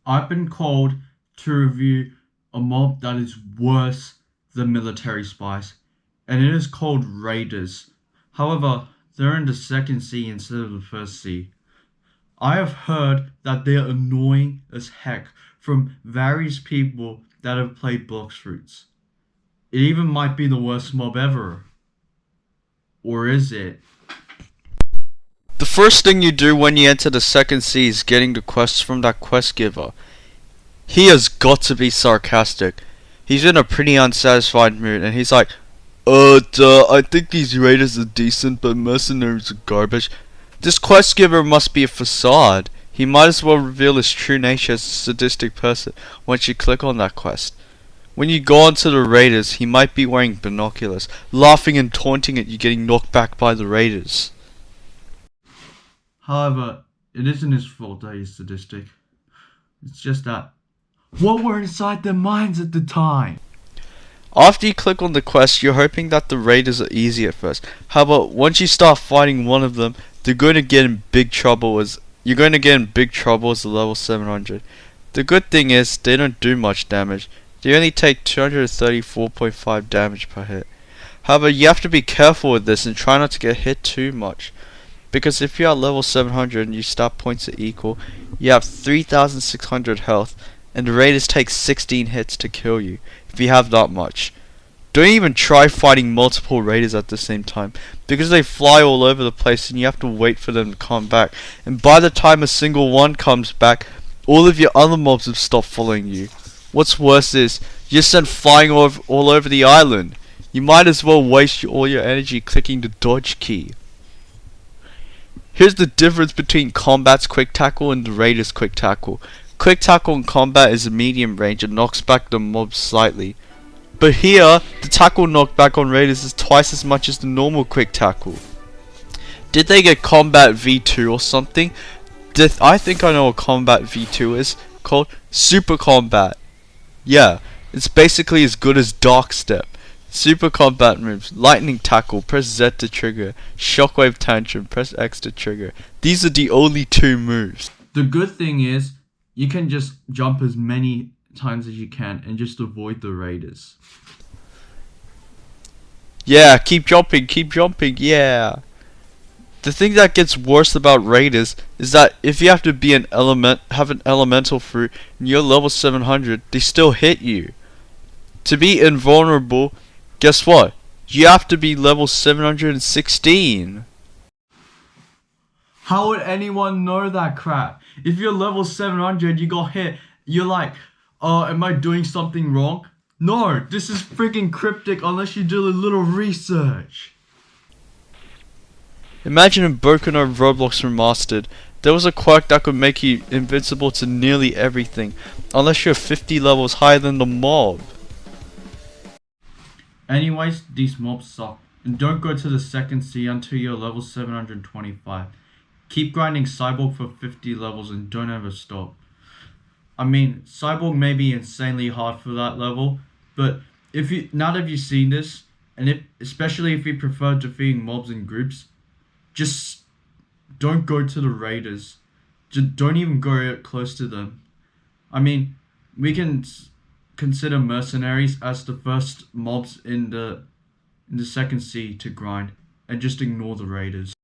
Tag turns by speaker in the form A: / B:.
A: I've been called to review a mob that is worse than Military Spies, and it is called Raiders. However, they're in the second sea instead of the first sea. I have heard that they're annoying as heck from various people that have played Blox Fruits. It even might be the worst mob ever. Or is it?
B: The first thing you do when you enter the second sea is getting the quests from that quest giver. He has got to be sarcastic. He's in a pretty unsatisfied mood and he's like, I think these raiders are decent, but mercenaries are garbage. This quest giver must be a facade. He might as well reveal his true nature as a sadistic person once you click on that quest. When you go onto the raiders, he might be wearing binoculars, laughing and taunting at you getting knocked back by the raiders.
A: However, it isn't his fault that he's sadistic. It's just that what were inside their minds at the time?
B: After you click on the quest, you're hoping that the raiders are easy at first. However, once you start fighting one of them, you're going to get in big trouble as a level 700. The good thing is, they don't do much damage. They only take 234.5 damage per hit. However, you have to be careful with this and try not to get hit too much. Because if you're at level 700 and your stat points are equal, you have 3,600 health, and the raiders take 16 hits to kill you, if you have that much. Don't even try fighting multiple raiders at the same time, because they fly all over the place and you have to wait for them to come back. And by the time a single one comes back, all of your other mobs have stopped following you. What's worse is, you're sent flying all over the island. You might as well waste all your energy clicking the dodge key. Here's the difference between Combat's Quick Tackle and the Raiders' Quick Tackle. Quick Tackle in Combat is a medium range and knocks back the mobs slightly. But here, the tackle knockback on Raiders is twice as much as the normal Quick Tackle. Did they get Combat V2 or something? I think I know what Combat V2 is, called Super Combat. Yeah, it's basically as good as Dark Step. Super Combat moves: Lightning Tackle, press Z to trigger; Shockwave Tantrum, press X to trigger. These are the only two moves.
A: The good thing is, you can just jump as many times as you can and just avoid the raiders.
B: Yeah, keep jumping, yeah. The thing that gets worse about raiders is that if you have to be have an elemental fruit and you're level 700, they still hit you. To be invulnerable, guess what? You have to be level 716.
A: How would anyone know that crap? If you're level 700, you got hit, you're like, am I doing something wrong? No, this is freaking cryptic unless you do a little research.
B: Imagine if Broken or Roblox Remastered, there was a quirk that could make you invincible to nearly everything, unless you're 50 levels higher than the mob.
A: Anyways, these mobs suck, and don't go to the second sea until you're level 725. Keep grinding Cyborg for 50 levels and don't ever stop. I mean, Cyborg may be insanely hard for that level, but now that you've seen this, and especially if you prefer defeating mobs in groups, just don't go to the raiders. Just don't even go close to them. I mean, we can consider mercenaries as the first mobs in the second sea to grind, and just ignore the raiders.